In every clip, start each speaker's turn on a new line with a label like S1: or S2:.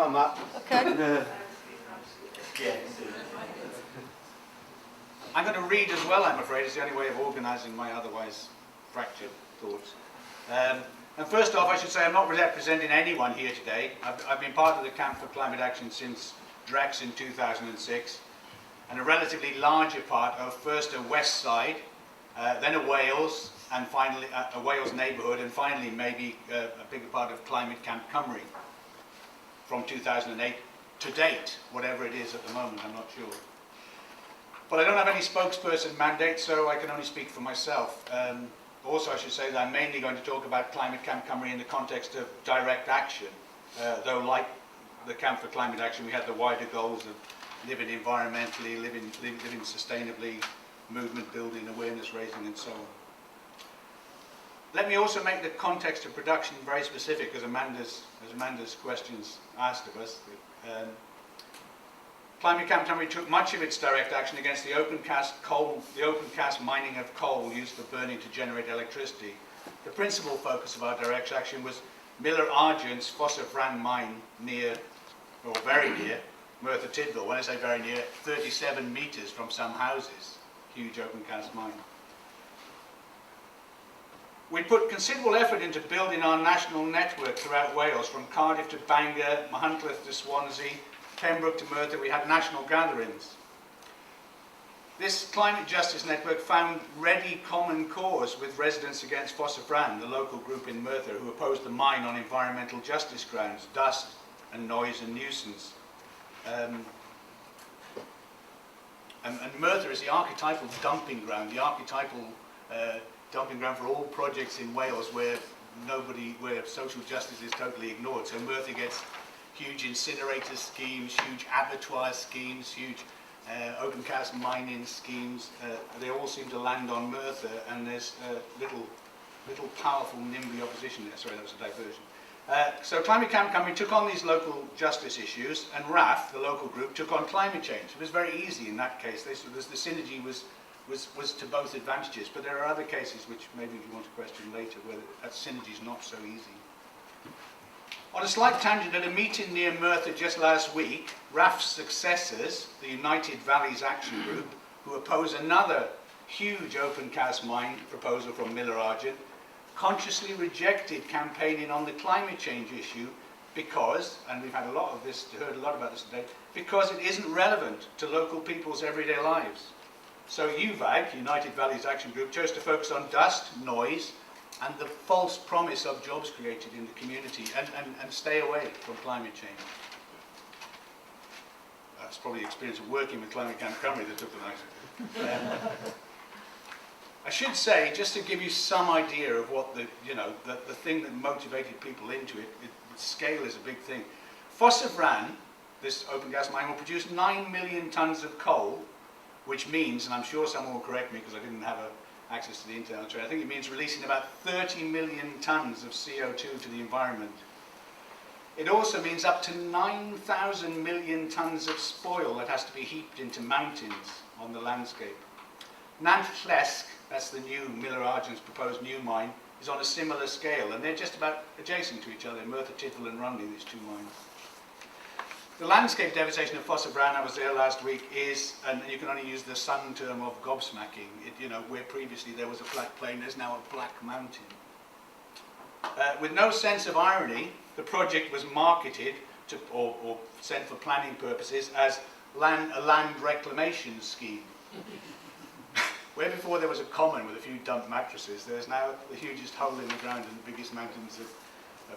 S1: on that.
S2: Okay.
S3: I'm going to read as well, I'm afraid. It's the only way of organising my otherwise fractured thoughts. And first off, I should say I'm not representing anyone here today. I've been part of the Camp for Climate Action since Drex in 2006, and a relatively larger part of first a West Side, then a Wales, and finally a Wales neighbourhood, and finally maybe a bigger part of Climate Camp Cymru from 2008 to date, whatever it is at the moment, I'm not sure. But I don't have any spokesperson mandate, so I can only speak for myself. Also, I should say that I'm mainly going to talk about Climate Camp Cymru in the context of direct action, though like the Camp for Climate Action, we had the wider goals of living environmentally, living sustainably, movement building, awareness raising, and so on. Let me also make the context of production very specific, as Amanda's questions asked of us. Climate Camp Cymru took much of its direct action against the open cast mining of coal used for burning to generate electricity. The principal focus of our direct action was Miller Argent's Fossil mine near, or very near, Merthyr Tydfil. When I say very near, 37 metres from some houses. Huge open cast mine. We put considerable effort into building our national network throughout Wales, from Cardiff to Bangor, Machynlleth to Swansea, Pembroke to Merthyr. We had national gatherings. This climate justice network found ready common cause with Residents Against Fossil, the local group in Merthyr who opposed the mine on environmental justice grounds, dust and noise and nuisance. And Merthyr is the archetypal dumping ground, for all projects in Wales where social justice is totally ignored. So Merthyr gets huge incinerator schemes, huge abattoir schemes, huge open cast mining schemes. They all seem to land on Merthyr, and there's little powerful NIMBY opposition there. Sorry, that was a diversion. So Climate Camp Cymru took on these local justice issues, and RAF, the local group, took on climate change. It was very easy in that case. The synergy was to both advantages, but there are other cases which maybe you want to question later where that synergy is not so easy. On a slight tangent, at a meeting near Merthyr just last week, RAF's successors, the United Valleys Action Group, who oppose another huge open cast mine proposal from Miller Argent, consciously rejected campaigning on the climate change issue because, and we've had heard a lot about this today, because it isn't relevant to local people's everyday lives. So UVAG, United Valleys Action Group, chose to focus on dust, noise, and the false promise of jobs created in the community, and stay away from climate change. That's probably the experience of working with Climate Camp Cymru that took the night. I should say, just to give you some idea of what the thing that motivated people into it, scale is a big thing. Fossil, this open gas mine, will produce 9 million tonnes of coal, which means, and I'm sure someone will correct me because I didn't have access to the internet, I think it means releasing about 30 million tonnes of CO2 to the environment. It also means up to 9,000 million tonnes of spoil that has to be heaped into mountains on the landscape. Nantllesg, that's the new Miller Argent's proposed new mine, is on a similar scale, and they're just about adjacent to each other, Merthyr Tydfil and Rhondda, these two mines. The landscape devastation of Fossil, I was there last week, is, and you can only use the sun term of gobsmacking. Where previously there was a flat plain, there's now a black mountain. With no sense of irony, the project was marketed to, or sent for planning purposes as a land reclamation scheme. Where before there was a common with a few dumped mattresses, there's now the hugest hole in the ground and the biggest mountains of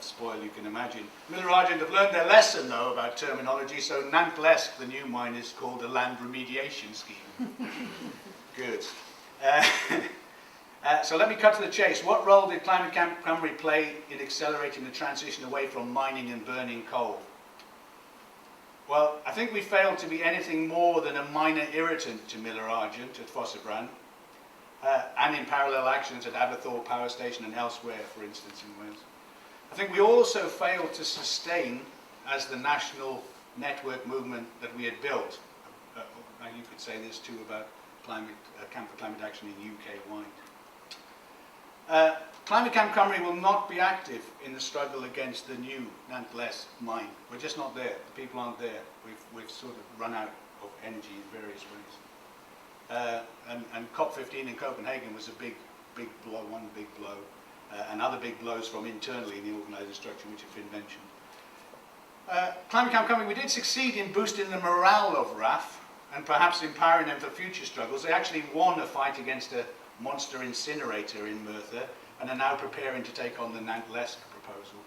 S3: spoil you can imagine. Miller Argent have learned their lesson, though, about terminology, so Nantllesg, the new mine, is called a land remediation scheme. Good. So let me cut to the chase. What role did Climate Camp Cymru play in accelerating the transition away from mining and burning coal? Well, I think we failed to be anything more than a minor irritant to Miller Argent at Fossil, and in parallel actions at Aberthaw Power Station and elsewhere, for instance, in Wales. I think we also failed to sustain, as the national network movement that we had built, and you could say this too about Camp for Climate Action in UK-wide. Climate Camp Cymru will not be active in the struggle against the new Nantles mine. We're just not there. The people aren't there. We've sort of run out of energy in various ways. And COP15 in Copenhagen was a big blow, one big blow, and other big blows from internally in the organising structure which have been mentioned. Climate Camp Cymru, we did succeed in boosting the morale of RAF and perhaps empowering them for future struggles. They actually won a fight against a monster incinerator in Merthyr and are now preparing to take on the Nantles proposal.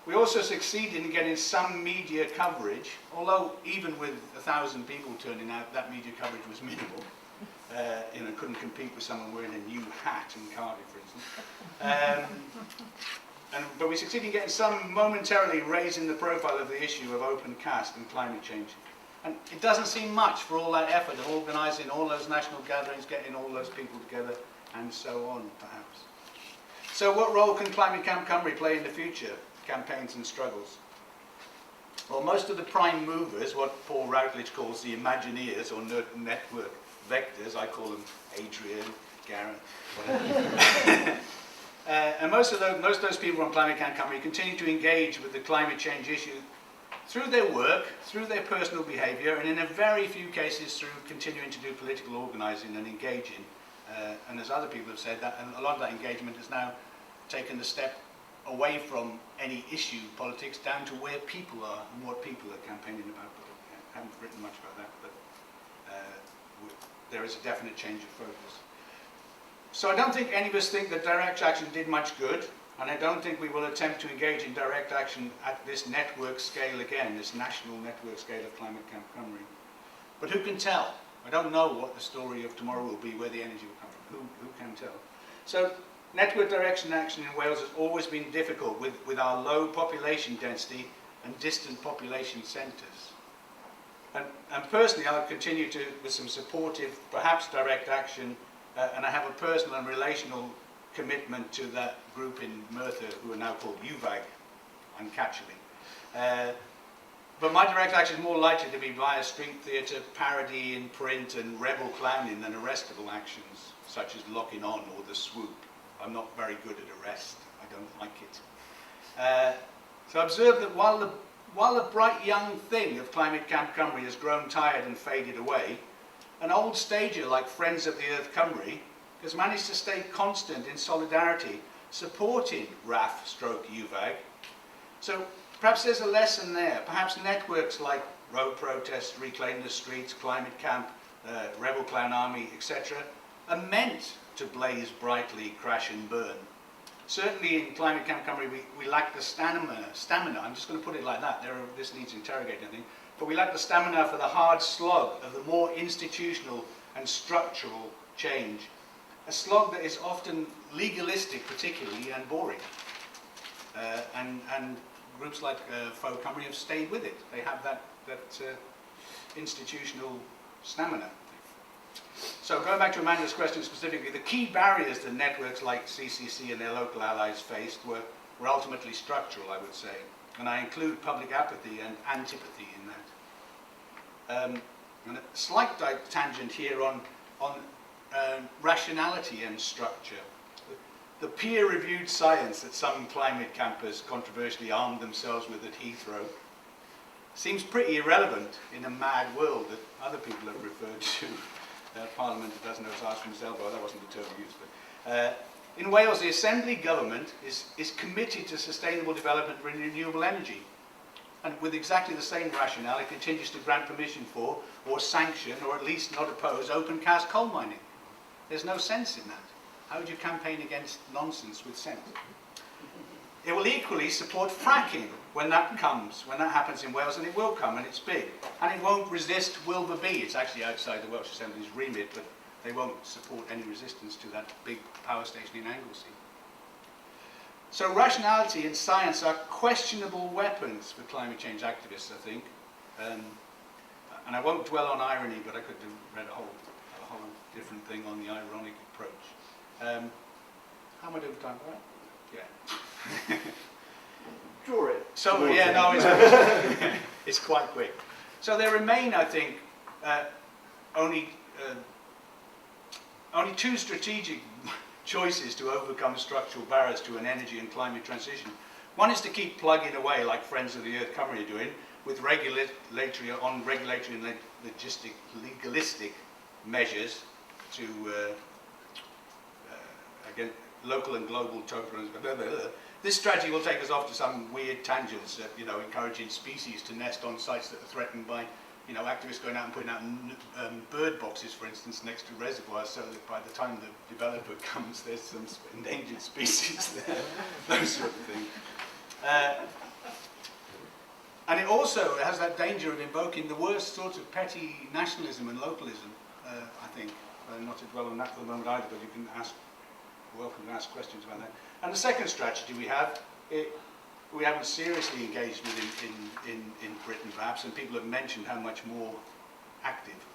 S3: We also succeeded in getting some media coverage, although even with 1,000 people turning out, that media coverage was minimal. Couldn't compete with someone wearing a new hat in Cardiff, for instance. But we succeeded in getting some momentarily raising the profile of the issue of open cast and climate change. And it doesn't seem much for all that effort of organising all those national gatherings, getting all those people together, and so on, perhaps. So what role can Climate Camp Cymru play in the future, campaigns and struggles? Well, most of the prime movers, what Paul Routledge calls the Imagineers or network vectors, I call them Adrian, Gareth, whatever. And most of those people on Climate Camp Cymru continue to engage with the climate change issue through their work, through their personal behaviour, and in a very few cases through continuing to do political organising and engaging. And as other people have said, that a lot of that engagement has now taken the step away from any issue politics down to where people are and what people are campaigning about. But I haven't written much about that, but there is a definite change of focus. So I don't think any of us think that direct action did much good, and I don't think we will attempt to engage in direct action at this network scale again, this national network scale of Climate Camp Cymru. But who can tell? I don't know what the story of tomorrow will be, where the energy will come from. Who can tell? So network direction action in Wales has always been difficult with our low population density and distant population centres. And personally, I'll continue to, with some supportive, perhaps direct action, and I have a personal and relational commitment to that group in Merthyr who are now called UVAG, uncatchily. But my direct action is more likely to be via street theatre, parody in print and rebel clowning than arrestable actions, such as locking on or the swoop. I'm not very good at arrest. I don't like it. So I observe that while the bright young thing of Climate Camp Cymru has grown tired and faded away, an old stager like Friends of the Earth Cymru has managed to stay constant in solidarity, supporting RAF/UVAG. So perhaps there's a lesson there. Perhaps networks like road protests, Reclaim the Streets, Climate Camp, Rebel Clown Army, etc. are meant to blaze brightly, crash and burn. Certainly in Climate Camp Cymru we lack the stamina, I'm just going to put it like that, this needs interrogating I think, but we lack the stamina for the hard slog of the more institutional and structural change. A slog that is often legalistic particularly and boring. And groups like Faux Cymru have stayed with it. They have that institutional stamina. So going back to Amanda's question specifically, the key barriers that networks like CCC and their local allies faced were ultimately structural, I would say. And I include public apathy and antipathy in that. And a slight tangent here on rationality and structure. The peer-reviewed science that some climate campers controversially armed themselves with at Heathrow seems pretty irrelevant in a mad world that other people have referred to. Parliament doesn't know to ask himself, well, that wasn't the term used. But, in Wales, the Assembly government is committed to sustainable development of renewable energy. And with exactly the same rationale, it continues to grant permission for, or sanction, or at least not oppose, open cast coal mining. There's no sense in that. How would you campaign against nonsense with sense? It will equally support fracking when that comes, when that happens in Wales, and it will come, and it's big. And it won't resist Wilbur B. It's actually outside the Welsh Assembly's remit, but they won't support any resistance to that big power station in Anglesey. So rationality and science are questionable weapons for climate change activists, I think. And I won't dwell on irony, but I could have read a whole different thing on the ironic approach. How am I doing time for that? Yeah.
S1: Draw it.
S3: So yeah, no, it's quite quick. So there remain, I think, only two strategic choices to overcome structural barriers to an energy and climate transition. One is to keep plugging away, like Friends of the Earth Cymru are doing, with regulatory and legalistic measures to again, local and global tokens. This strategy will take us off to some weird tangents, encouraging species to nest on sites that are threatened by, activists going out and putting out bird boxes, for instance, next to reservoirs, so that by the time the developer comes, there's some endangered species there, those sort of things. And it also has that danger of invoking the worst sorts of petty nationalism and localism, I think. Not to dwell on that for the moment either, but you can welcome to ask questions about that. And the second strategy we have, we haven't seriously engaged with in Britain perhaps, and people have mentioned how much more active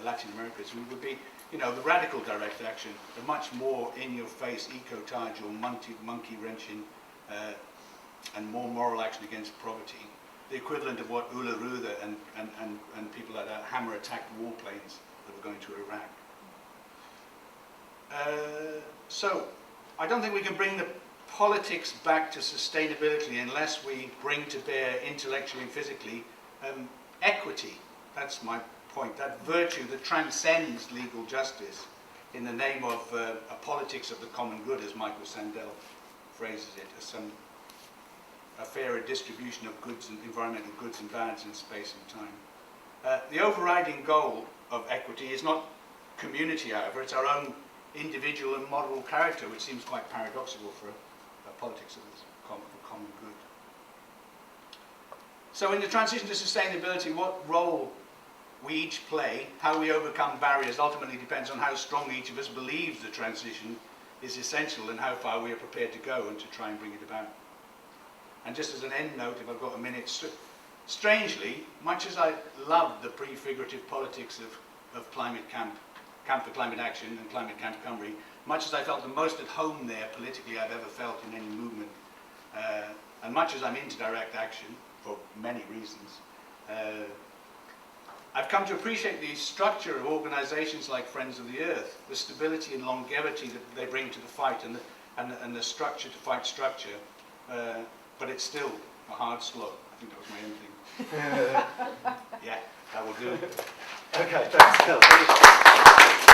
S3: Latin America is. We would be, the radical direct action, the much more in-your-face eco-targe or monkey-wrenching and more moral action against poverty, the equivalent of what Ula Ruda and people like that hammer attacked warplanes that were going to Iraq. So, I don't think we can bring the politics back to sustainability unless we bring to bear intellectually and physically equity. That's my point. That virtue that transcends legal justice in the name of a politics of the common good, as Michael Sandel phrases it, as a fairer distribution of goods and environmental goods and bads in space and time. The overriding goal of equity is not community, however, it's our own individual and moral character, which seems quite paradoxical for a politics of the common good. So in the transition to sustainability, what role we each play, how we overcome barriers, ultimately depends on how strongly each of us believes the transition is essential and how far we are prepared to go and to try and bring it about. And just as an end note, if I've got a minute, strangely, much as I love the prefigurative politics of Climate Camp for Climate Action and Climate Camp Cymru, much as I felt the most at home there politically I've ever felt in any movement, and much as I'm into direct action for many reasons, I've come to appreciate the structure of organisations like Friends of the Earth, the stability and longevity that they bring to the fight, and the structure to fight structure, but it's still a hard slog. I think that was my own thing. Yeah, that will do.
S1: Okay, thanks, Kelvin.